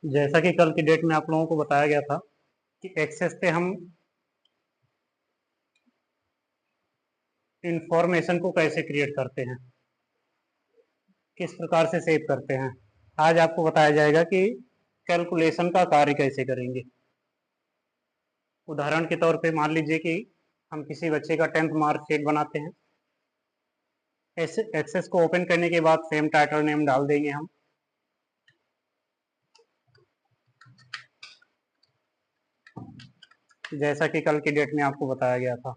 जैसा कि कल की डेट में आप लोगों को बताया गया था कि एक्सेस पे हम इंफॉर्मेशन को कैसे क्रिएट करते हैं, किस प्रकार से सेव करते हैं। आज आपको बताया जाएगा कि कैलकुलेशन का कार्य कैसे करेंगे। उदाहरण के तौर पे मान लीजिए कि हम किसी बच्चे का 10th मार्कशीट बनाते हैं। एक्सेस को ओपन करने के बाद सेम टाइटल नेम डाल देंगे हम। जैसा कि कल की डेट में आपको बताया गया था।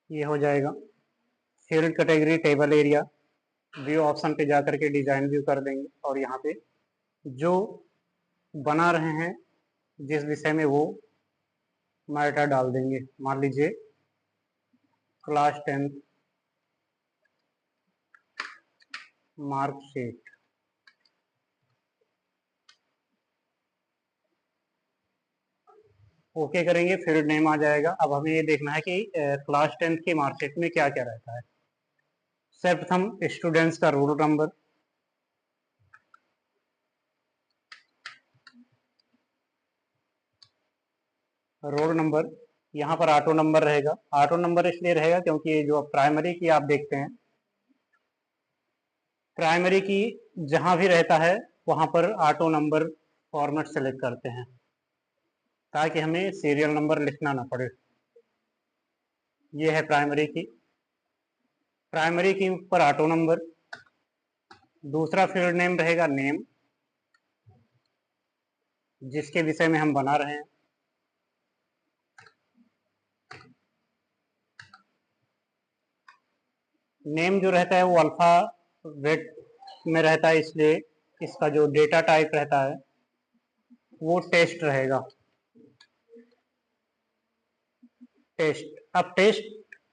ये हो जाएगा। Field category table area view option पे जाकर के डिजाइन व्यू कर देंगे और यहाँ पे जो बना रहे हैं जिस विषय में वो मैटर डाल देंगे। मान लीजिए क्लास 10th मार्कशीट। ओके करेंगे, फील्ड नेम आ जाएगा। अब हमें ये देखना है कि क्लास 10th की मार्कशीट में क्या क्या रहता है। सर्वप्रथम स्टूडेंट्स का रोल नंबर, रोल नंबर यहाँ पर ऑटो नंबर रहेगा। ऑटो नंबर इसलिए रहेगा क्योंकि ये जो प्राइमरी की आप देखते हैं, प्राइमरी की जहां भी रहता है वहां पर ऑटो नंबर फॉर्मेट सेलेक्ट करते हैं ताकि हमें सीरियल नंबर लिखना ना पड़े। ये है प्राइमरी की। प्राइमरी की पर ऑटो नंबर। दूसरा फील्ड नेम रहेगा नेम, जिसके विषय में हम बना रहे हैं। नेम जो रहता है वो अल्फाबेट में रहता है, इसलिए इसका जो डेटा टाइप रहता है वो टेस्ट रहेगा। टेस्ट। अब टेस्ट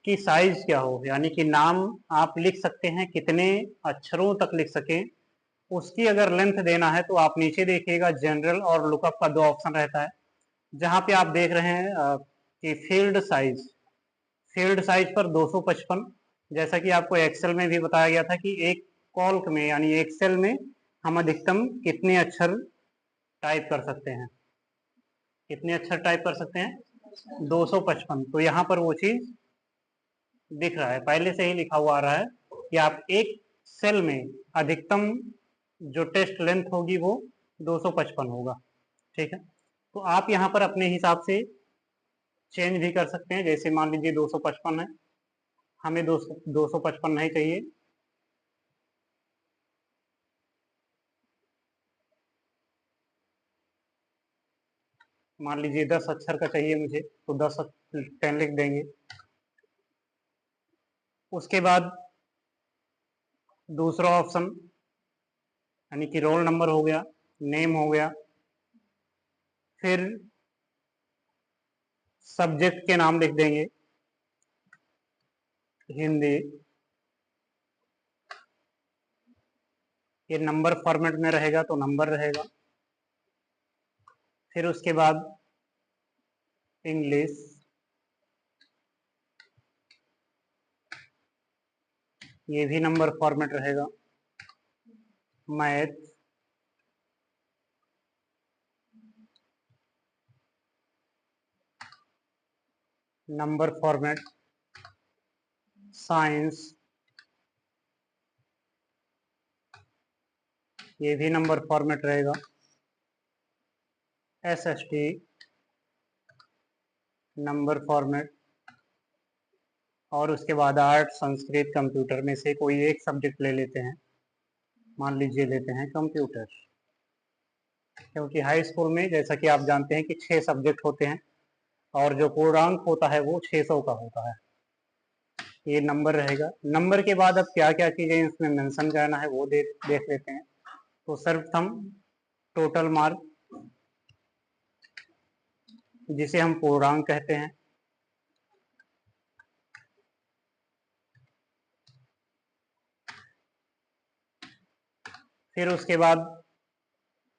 की साइज क्या हो, यानी कि नाम आप लिख सकते हैं कितने अक्षरों तक लिख सकें, उसकी अगर लेंथ देना है तो आप नीचे देखिएगा जनरल और लुकअप का दो ऑप्शन रहता है। जहां पे आप देख रहे हैं कि फील्ड साइज, फील्ड साइज पर 255। जैसा कि आपको एक्सेल में भी बताया गया था कि एक कॉल्क में यानी एक सेल में हम अधिकतम कितने अक्षर टाइप कर सकते हैं, कितने अक्षर टाइप कर सकते हैं 255। तो यहाँ पर वो चीज दिख रहा है, पहले से ही लिखा हुआ आ रहा है कि आप एक सेल में अधिकतम जो टेस्ट लेंथ होगी वो 255 होगा। ठीक है, तो आप यहाँ पर अपने हिसाब से चेंज भी कर सकते हैं। जैसे मान लीजिए 255 है, हमें 255 नहीं चाहिए, मान लीजिए 10 अक्षर का चाहिए मुझे, तो 10 लिख देंगे। उसके बाद दूसरा ऑप्शन यानी कि रोल नंबर हो गया, नेम हो गया, फिर सब्जेक्ट के नाम लिख देंगे हिंदी। ये नंबर फॉर्मेट में रहेगा तो नंबर रहेगा। फिर उसके बाद इंग्लिश, ये भी नंबर फॉर्मेट रहेगा। Math, number format. साइंस, ये भी नंबर फॉर्मेट रहेगा। SST, number format. और उसके बाद आर्ट, संस्कृत, कंप्यूटर में से कोई एक सब्जेक्ट ले लेते हैं। मान लीजिए लेते हैं कंप्यूटर, क्योंकि हाई स्कूल में जैसा कि आप जानते हैं कि 6 सब्जेक्ट होते हैं और जो पूर्णांक होता है वो 600 का होता है। ये नंबर रहेगा। नंबर के बाद अब क्या क्या चीजें इसमें मेंशन करना है वो देख लेते हैं। तो सर्वप्रथम टोटल मार्क, जिसे हम पूर्णांक कहते हैं। फिर उसके बाद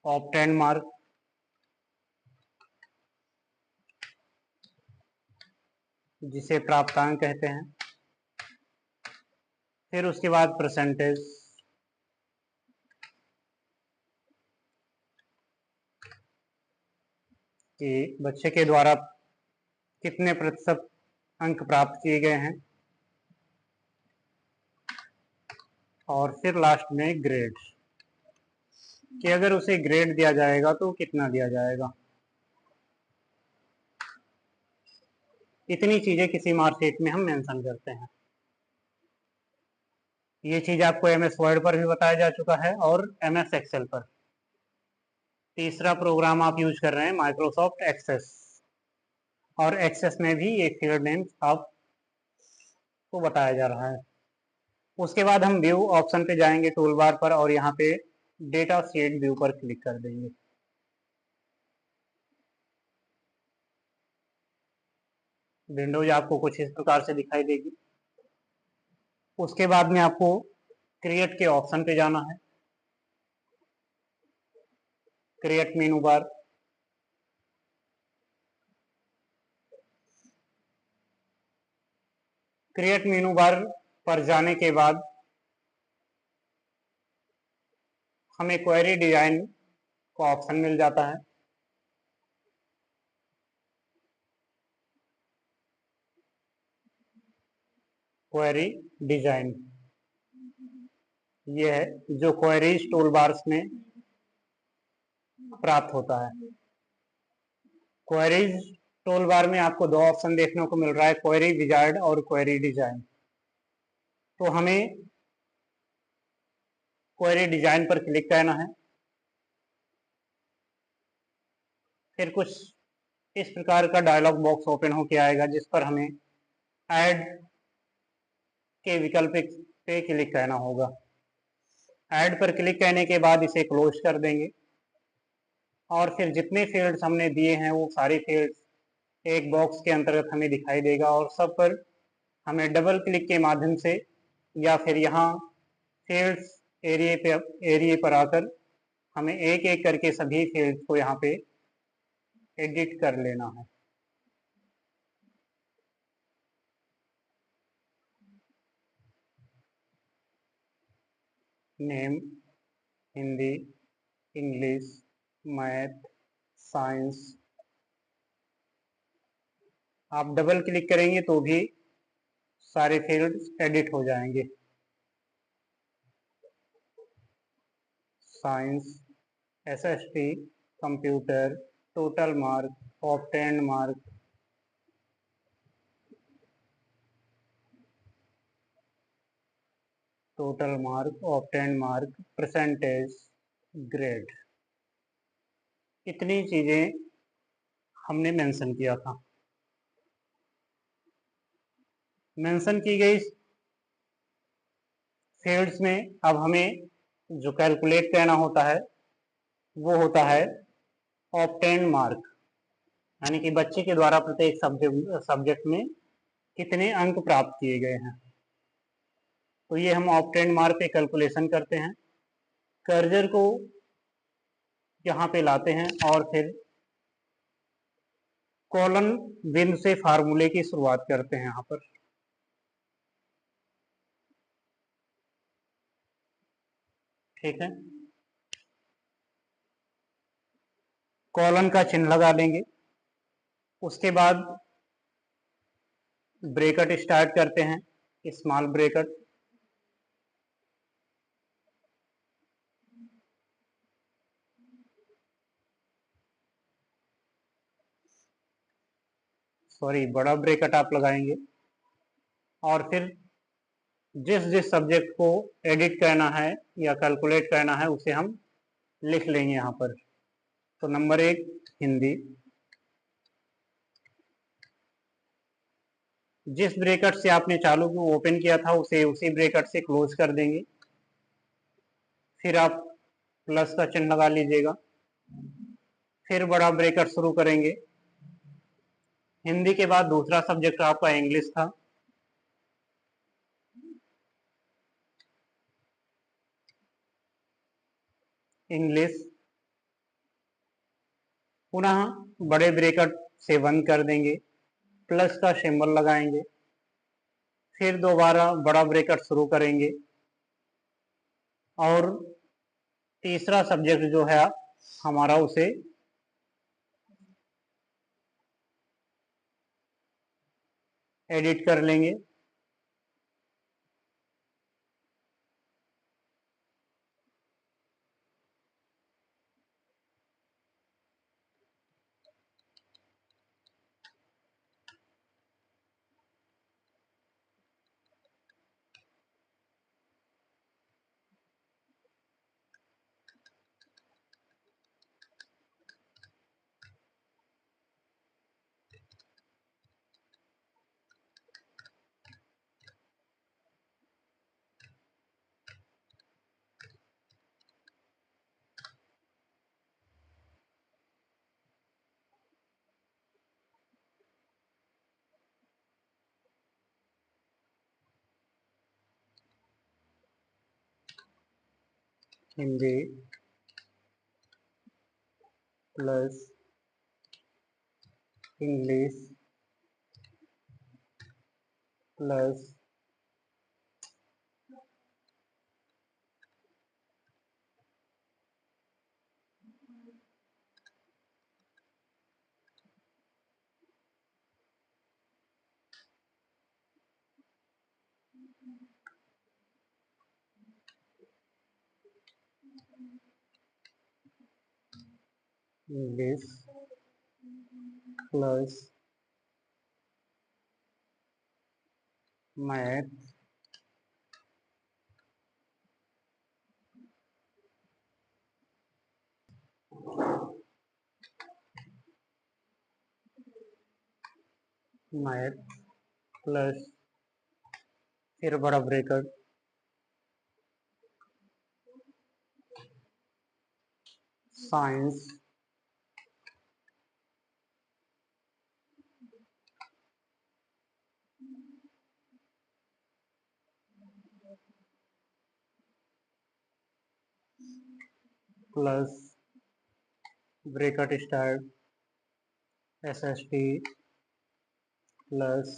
ऑब्टेन मार्क, जिसे प्राप्तांक कहते हैं। फिर उसके बाद परसेंटेज, कि बच्चे के द्वारा कितने प्रतिशत अंक प्राप्त किए गए हैं। और फिर लास्ट में ग्रेड, कि अगर उसे ग्रेड दिया जाएगा तो कितना दिया जाएगा। इतनी चीजें किसी मार्कशीट में हम मेंशन करते हैं। ये चीज आपको MS वर्ड पर भी बताया जा चुका है और MS एक्सेल पर। तीसरा प्रोग्राम आप यूज कर रहे हैं माइक्रोसॉफ्ट एक्सेस, और एक्सेस में भी ये फील्ड नेम आपको बताया जा रहा है। उसके बाद हम व्यू ऑप्शन पे जाएंगे टूल बार पर, और यहाँ पे डेटा शीट व्यू पर क्लिक कर देंगे। विंडोज आपको कुछ इस प्रकार से दिखाई देगी। उसके बाद में आपको क्रिएट के ऑप्शन पे जाना है, क्रिएट मेनू बार। क्रिएट मेनू बार पर जाने के बाद हमें क्वेरी डिजाइन का ऑप्शन मिल जाता है। क्वेरी डिजाइन ये है जो क्वेरीज टूल बार्स में प्राप्त होता है। क्वेरीज टूल बार में आपको दो ऑप्शन देखने को मिल रहा है, क्वेरी विजार्ड और क्वेरी डिजाइन। तो हमें क्वेरी डिजाइन पर क्लिक करना है। फिर कुछ इस प्रकार का डायलॉग बॉक्स ओपन होकर आएगा, जिस पर हमें ऐड के विकल्प पे क्लिक करना होगा। ऐड पर क्लिक करने के बाद इसे क्लोज कर देंगे, और फिर जितने फील्ड्स हमने दिए हैं वो सारे फील्ड्स एक बॉक्स के अंतर्गत हमें दिखाई देगा, और सब पर हमें डबल क्लिक के माध्यम से या फिर यहाँ फील्ड्स एरिया पर आकर हमें एक एक करके सभी फील्ड्स को यहाँ पे एडिट कर लेना है। Name, Hindi, English, math, science. आप डबल क्लिक करेंगे तो भी सारे फील्ड्स एडिट हो जाएंगे। Science, SST, computer, total mark, obtained mark, total mark, obtained mark, percentage, grade. इतनी चीजें हमने मेंशन किया था। मेंशन की गई फील्ड्स में अब हमें जो कैलकुलेट करना होता है वो होता है ऑब्टेन्ड मार्क, यानी कि बच्चे के द्वारा प्रत्येक सब्जेक्ट में कितने अंक प्राप्त किए गए हैं। तो ये हम ऑब्टेन्ड मार्क पे कैलकुलेशन करते हैं। कर्जर को यहाँ पे लाते हैं और फिर कॉलन बिंदु से फार्मूले की शुरुआत करते हैं। यहाँ पर ठीक है, कॉलन का चिन्ह लगा लेंगे। उसके बाद ब्रेकेट स्टार्ट करते हैं, स्मॉल ब्रेकेट। सॉरी, बड़ा ब्रेकेट आप लगाएंगे, और फिर जिस जिस सब्जेक्ट को एडिट करना है या कैलकुलेट करना है उसे हम लिख लेंगे यहाँ पर। तो नंबर 1 हिंदी, जिस ब्रेकेट से आपने चालू को ओपन किया था उसे उसी ब्रेकेट से क्लोज कर देंगे। फिर आप प्लस का चिन्ह लगा लीजिएगा, फिर बड़ा ब्रेकेट शुरू करेंगे। हिंदी के बाद दूसरा सब्जेक्ट आपका इंग्लिश था, इंग्लिश, पुनः बड़े ब्रेकेट से बंद कर देंगे। प्लस का सिंबल लगाएंगे, फिर दोबारा बड़ा ब्रैकेट शुरू करेंगे और तीसरा सब्जेक्ट जो है हमारा उसे एडिट कर लेंगे। Hindi plus English plus English plus math plus फिर बड़ा bracket science plus bracket start SST plus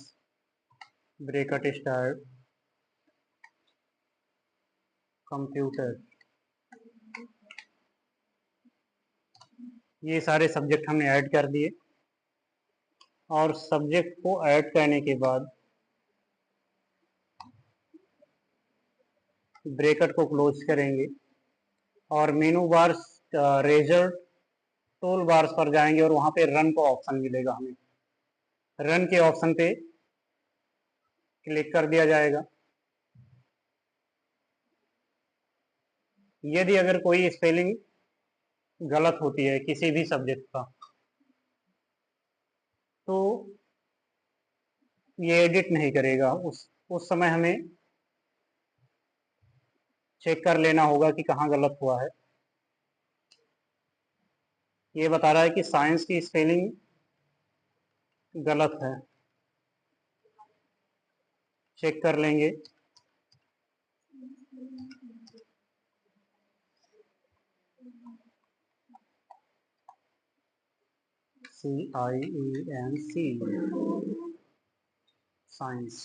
bracket start computer. ये सारे सब्जेक्ट हमने ऐड कर दिए और सब्जेक्ट को ऐड करने के बाद ब्रैकेट को क्लोज करेंगे और मेनू बार रिजल्ट टूल बार्स पर जाएंगे और वहां पे रन का ऑप्शन मिलेगा। हमें रन के ऑप्शन पे क्लिक कर दिया जाएगा। यदि अगर कोई स्पेलिंग गलत होती है किसी भी सब्जेक्ट का तो ये एडिट नहीं करेगा। उस समय हमें चेक कर लेना होगा कि कहाँ गलत हुआ है। ये बता रहा है कि साइंस की स्पेलिंग गलत है, चेक कर लेंगे। CIENC साइंस,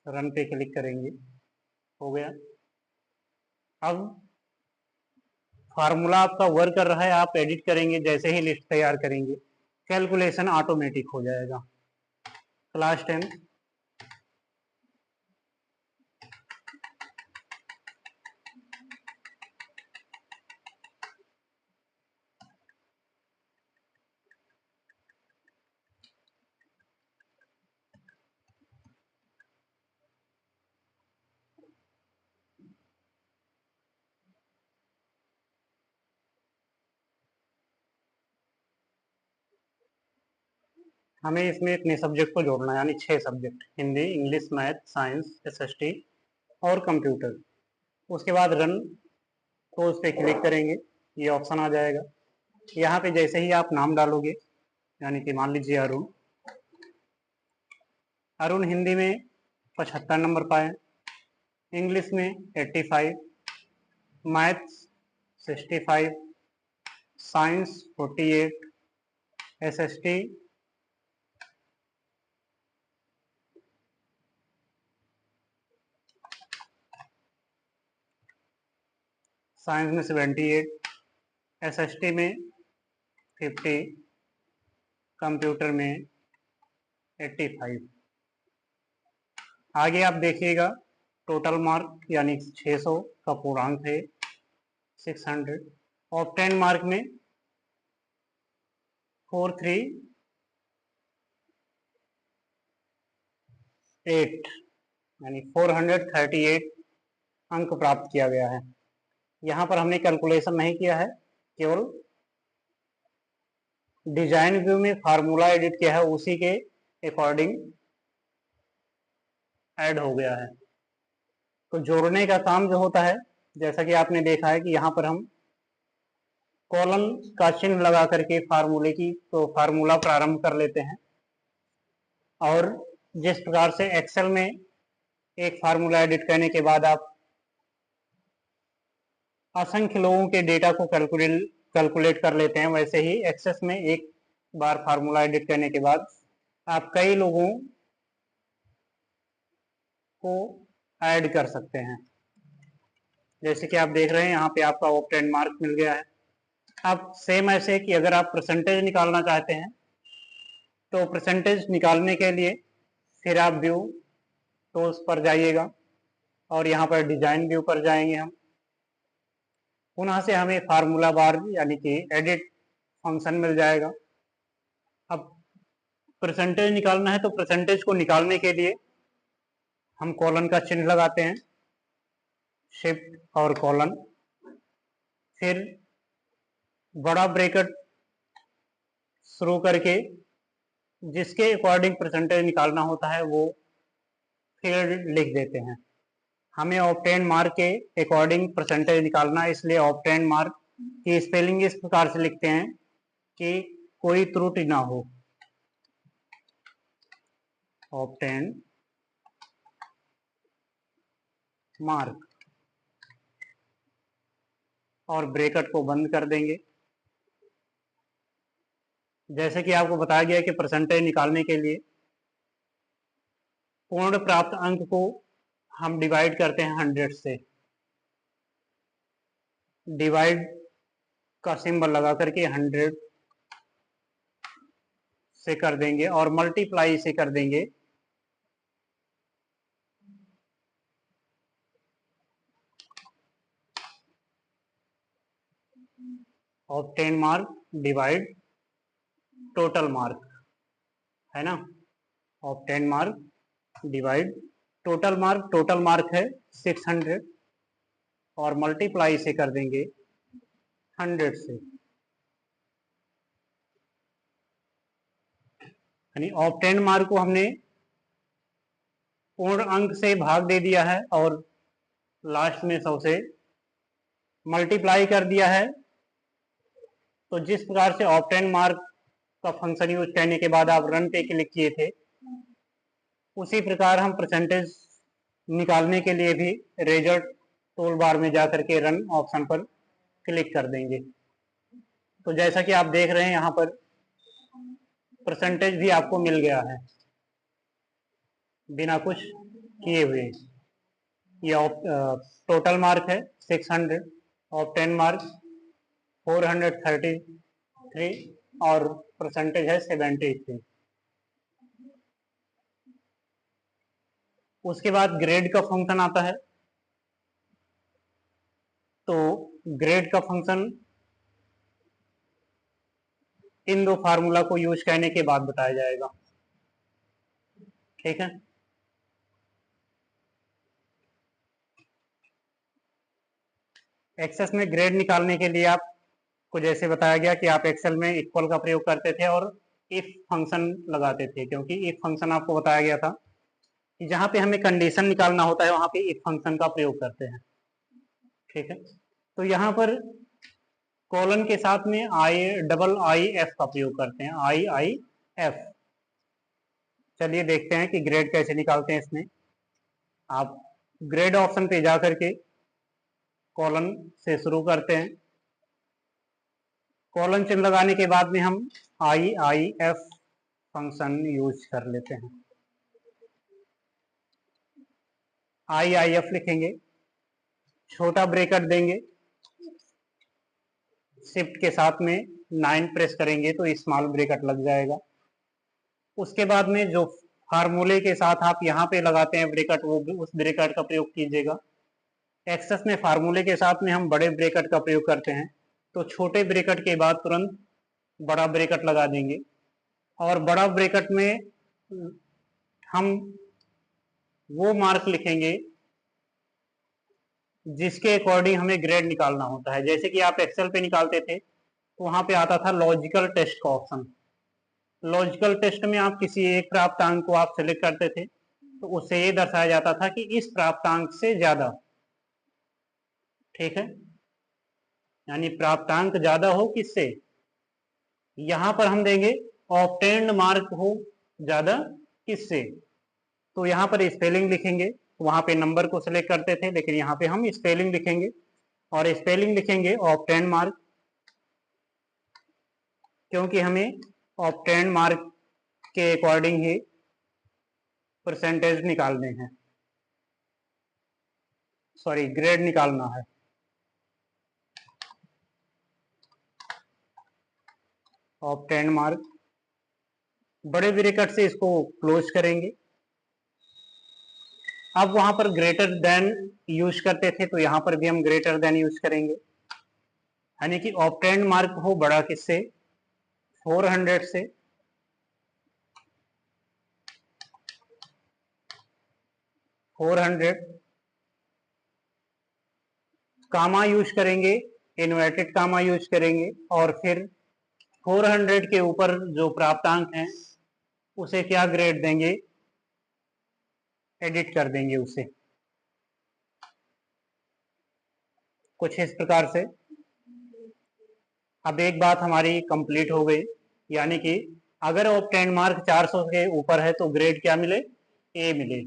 रन पे क्लिक करेंगे, हो गया। अब फार्मूला आपका वर्क कर रहा है, आप एडिट करेंगे, जैसे ही लिस्ट तैयार करेंगे कैलकुलेशन ऑटोमेटिक हो जाएगा। क्लास 10 हमें इसमें इतने सब्जेक्ट को जोड़ना है, यानी 6 subject, Hindi, English, math, science, SST और कंप्यूटर। उसके बाद रन तो उस पर क्लिक करेंगे, ये ऑप्शन आ जाएगा। यहाँ पे जैसे ही आप नाम डालोगे, यानी कि मान लीजिए अरुण, अरुण हिंदी में 75 नंबर पाए, इंग्लिश में 85, मैथ्स 65, साइंस 48, एसएसटी साइंस में 78, SST में 50, कंप्यूटर में 85। आगे आप देखिएगा टोटल मार्क यानी 600 का पूर्णांक है 600, और 10 मार्क में 438 यानी 438 अंक प्राप्त किया गया है। यहाँ पर हमने कैलकुलेशन नहीं किया है, केवल डिजाइन व्यू में फार्मूला एडिट किया है, उसी के अकॉर्डिंग ऐड हो गया है। तो जोड़ने का काम जो होता है, जैसा कि आपने देखा है कि यहाँ पर हम कॉलन का चिन्ह लगा करके फार्मूला प्रारंभ कर लेते हैं, और जिस प्रकार से एक्सेल में एक फार्मूला एडिट करने के बाद आप असंख्य लोगों के डेटा को कैलकुलेट कर लेते हैं, वैसे ही एक्सेस में एक बार फार्मूला एडिट करने के बाद आप कई लोगों को ऐड कर सकते हैं। जैसे कि आप देख रहे हैं यहाँ पे आपका ऑब्टेन मार्क मिल गया है। अब सेम ऐसे कि अगर आप परसेंटेज निकालना चाहते हैं तो परसेंटेज निकालने के लिए फिर आप व्यू टूल्स पर जाइएगा और यहाँ पर डिजाइन व्यू पर जाएंगे हम। पुनः से हमें फार्मूला बार यानी कि एडिट फंक्शन मिल जाएगा। अब परसेंटेज निकालना है तो परसेंटेज को निकालने के लिए हम कॉलन का चिन्ह लगाते हैं, शिफ्ट और कॉलन, फिर बड़ा ब्रैकेट शुरू करके जिसके अकॉर्डिंग परसेंटेज निकालना होता है वो फील्ड लिख देते हैं। हमें ऑब्टेन मार्क के अकॉर्डिंग परसेंटेज निकालना है, इसलिए ऑब्टेन मार्क की स्पेलिंग इस प्रकार से लिखते हैं कि कोई त्रुटि ना हो। ऑब्टेन मार्क, और ब्रैकेट को बंद कर देंगे। जैसे कि आपको बताया गया कि परसेंटेज निकालने के लिए पूर्ण प्राप्त अंक को हम डिवाइड करते हैं 100 से। डिवाइड का सिंबल लगा करके 100 से कर देंगे और मल्टीप्लाई से कर देंगे obtain mark divide total mark, है ना। Obtain mark divide total mark है 600 और मल्टीप्लाई से कर देंगे 100 से, यानी ऑब्टेन मार्क को हमने पूर्ण अंक से भाग दे दिया है और लास्ट में 100 से मल्टीप्लाई कर दिया है। तो जिस प्रकार से ऑब्टेन मार्क का फंक्शन यूज करने के बाद आप रन पे क्लिक किए थे, उसी प्रकार हम परसेंटेज निकालने के लिए भी रिजल्ट टूल बार में जाकर के रन ऑप्शन पर क्लिक कर देंगे। तो जैसा कि आप देख रहे हैं यहाँ पर परसेंटेज भी आपको मिल गया है बिना कुछ किए हुए। ये टोटल मार्क है 600, ऑब्टेन मार्क 433 और परसेंटेज है 73। उसके बाद ग्रेड का फंक्शन आता है। तो ग्रेड का फंक्शन इन दो फार्मूला को यूज करने के बाद बताया जाएगा, ठीक है। एक्सेस में ग्रेड निकालने के लिए आपको जैसे बताया गया कि आप एक्सेल में इक्वल का प्रयोग करते थे और इफ फंक्शन लगाते थे, क्योंकि इफ फंक्शन आपको बताया गया था कि जहां पे हमें कंडीशन निकालना होता है वहां पे इफ फंक्शन का प्रयोग करते हैं, ठीक है। तो यहाँ पर कॉलन के साथ में IIF का प्रयोग करते हैं, IIF। चलिए देखते हैं कि ग्रेड कैसे निकालते हैं। इसमें आप ग्रेड ऑप्शन पे जा करके कॉलन से शुरू करते हैं। कॉलन चिन्ह लगाने के बाद में हम IIF फंक्शन यूज कर लेते हैं। IIF लिखेंगे, छोटा ब्रैकेट देंगे शिफ्ट के साथ में 9 प्रेस करेंगे तो स्मॉल ब्रैकेट लग जाएगा। उसके बाद में जो फार्मूले के साथ आप यहाँ पे लगाते हैं ब्रैकेट, वो उस ब्रैकेट का प्रयोग कीजिएगा। एक्सेस में फार्मूले के साथ में हम बड़े ब्रैकेट का प्रयोग करते हैं, तो छोटे ब्रैकेट के बाद तुरंत बड़ा ब्रैकेट लगा देंगे। और बड़ा ब्रैकेट में हम वो मार्क लिखेंगे जिसके अकॉर्डिंग हमें ग्रेड निकालना होता है। जैसे कि आप एक्सेल पे निकालते थे तो वहां पे आता था लॉजिकल टेस्ट का ऑप्शन। लॉजिकल टेस्ट में आप किसी एक प्राप्तांक को आप सेलेक्ट करते थे तो उससे ये दर्शाया जाता था कि इस प्राप्तांक से ज्यादा, ठीक है, यानी प्राप्तांक ज्यादा हो किससे, यहां पर हम देंगे ऑब्टेन्ड मार्क हो ज्यादा किससे, तो यहाँ पर स्पेलिंग लिखेंगे। वहां पे नंबर को सिलेक्ट करते थे लेकिन यहाँ पे हम स्पेलिंग लिखेंगे, और स्पेलिंग लिखेंगे ऑब्टेन्ड मार्क, क्योंकि हमें ऑब्टेन्ड मार्क के अकॉर्डिंग ही परसेंटेज निकालने हैं, सॉरी ग्रेड निकालना है। ऑब्टेन्ड मार्क, बड़े ब्रैकेट से इसको क्लोज करेंगे। अब वहां पर ग्रेटर देन यूज करते थे तो यहां पर भी हम ग्रेटर देन यूज करेंगे, यानी कि ऑब्टेन्ड मार्क हो बड़ा किससे, 400 से। कामा यूज करेंगे, इन्वर्टेड कामा यूज करेंगे, और फिर 400 के ऊपर जो प्राप्तांक हैं उसे क्या ग्रेड देंगे, एडिट कर देंगे उसे कुछ इस प्रकार से। अब एक बात हमारी कंप्लीट हो गई, यानी कि अगर ऑब्टेन्ड मार्क 400 के ऊपर है तो ग्रेड क्या मिले, ए मिले।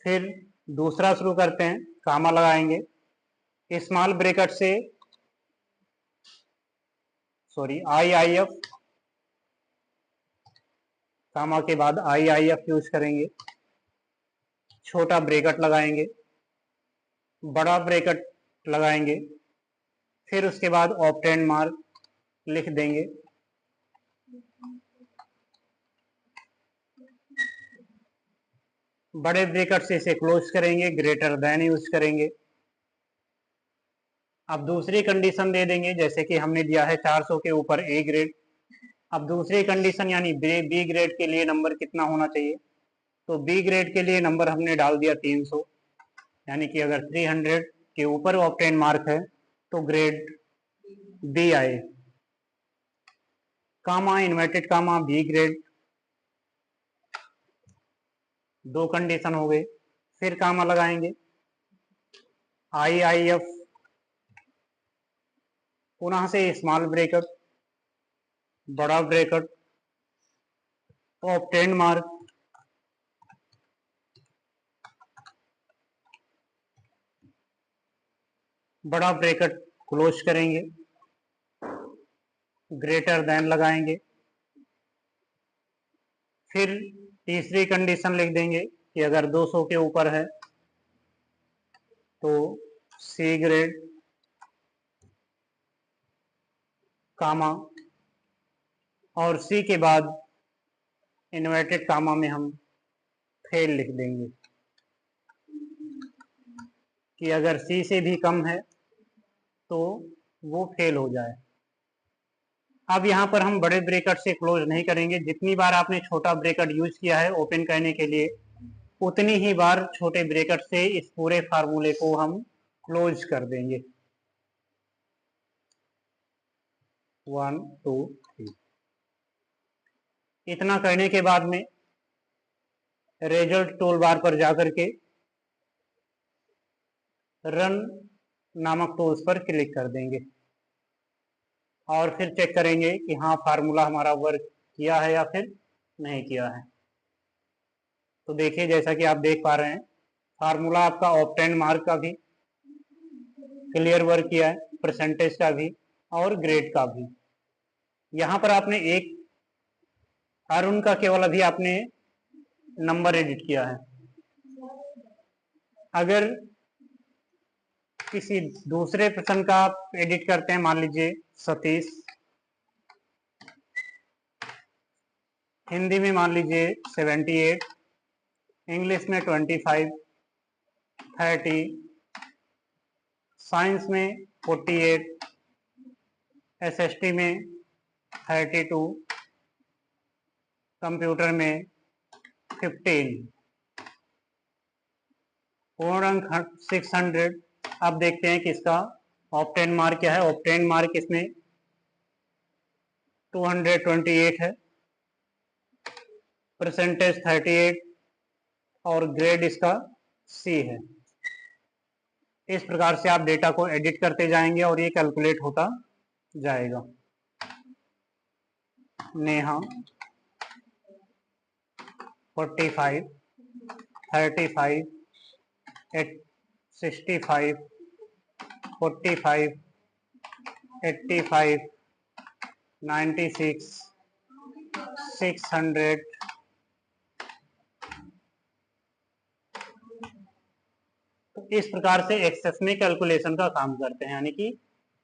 फिर दूसरा शुरू करते हैं, कामा लगाएंगे स्मॉल ब्रैकेट से, सॉरी IIF, कामा के बाद IIF यूज करेंगे, छोटा ब्रैकेट लगाएंगे, बड़ा ब्रैकेट लगाएंगे, फिर उसके बाद ऑब्टेन्ड मार्क लिख देंगे, बड़े ब्रैकेट से इसे क्लोज करेंगे, ग्रेटर देन यूज करेंगे। अब दूसरी कंडीशन दे देंगे, जैसे कि हमने दिया है 400 के ऊपर ए ग्रेड। अब दूसरी कंडीशन यानी बी ग्रेड के लिए नंबर कितना होना चाहिए, तो बी ग्रेड के लिए नंबर हमने डाल दिया 300, यानी कि अगर 300 के ऊपर ऑब्टेन मार्क है तो ग्रेड बी आए। कामा इन्वर्टेड कामा बी ग्रेड, दो कंडीशन हो गए। फिर कामा लगाएंगे, IIF, पुनः से स्मॉल ब्रैकेट, बड़ा ब्रैकेट, ऑब्टेन्ड मार्क, बड़ा ब्रैकेट क्लोज करेंगे, ग्रेटर देन लगाएंगे। फिर तीसरी कंडीशन लिख देंगे कि अगर 200 के ऊपर है तो सी ग्रेड, कामा, और सी के बाद इन्वर्टेड कामा में हम फेल लिख देंगे कि अगर सी से भी कम है तो वो फेल हो जाए। अब यहाँ पर हम बड़े ब्रैकेट से क्लोज नहीं करेंगे, जितनी बार आपने छोटा ब्रैकेट यूज किया है ओपन करने के लिए उतनी ही बार छोटे ब्रैकेट से इस पूरे फार्मूले को हम क्लोज कर देंगे। 1 2 3, इतना करने के बाद में रिजल्ट टूल बार पर जाकर के रन नामक टूल्स पर क्लिक कर देंगे और फिर चेक करेंगे कि हाँ फार्मूला हमारा वर्क किया है या फिर नहीं किया है। तो देखिए जैसा कि आप देख पा रहे हैं फार्मूला आपका ऑब्टेन्ड मार्क का भी क्लियर वर्क किया है, परसेंटेज का भी और ग्रेड का भी। यहाँ पर आपने एक अरुण का केवल अभी आपने नंबर एडिट किया है। अगर किसी दूसरे प्रश्न का आप एडिट करते हैं, मान लीजिए सतीश, हिंदी में मान लीजिए 78, इंग्लिश में 25, 30, साइंस में 48, एसएसटी में 32, कंप्यूटर में 15, पूर्ण अंक 600। अब देखते हैं कि इसका ऑब्टेन मार्क क्या है। ऑब्टेन मार्क इसमें 228 है, परसेंटेज 38 और ग्रेड इसका सी है। इस प्रकार से आप डेटा को एडिट करते जाएंगे और ये कैलकुलेट होता जाएगा। नेहा 45, 35, 65, 45, 85, 96, 600, तो इस प्रकार से एक्सेस में कैलकुलेशन का काम करते हैं, यानी कि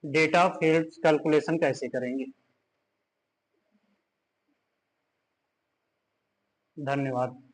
डेटा फील्ड्स कैलकुलेशन कैसे करेंगे। धन्यवाद।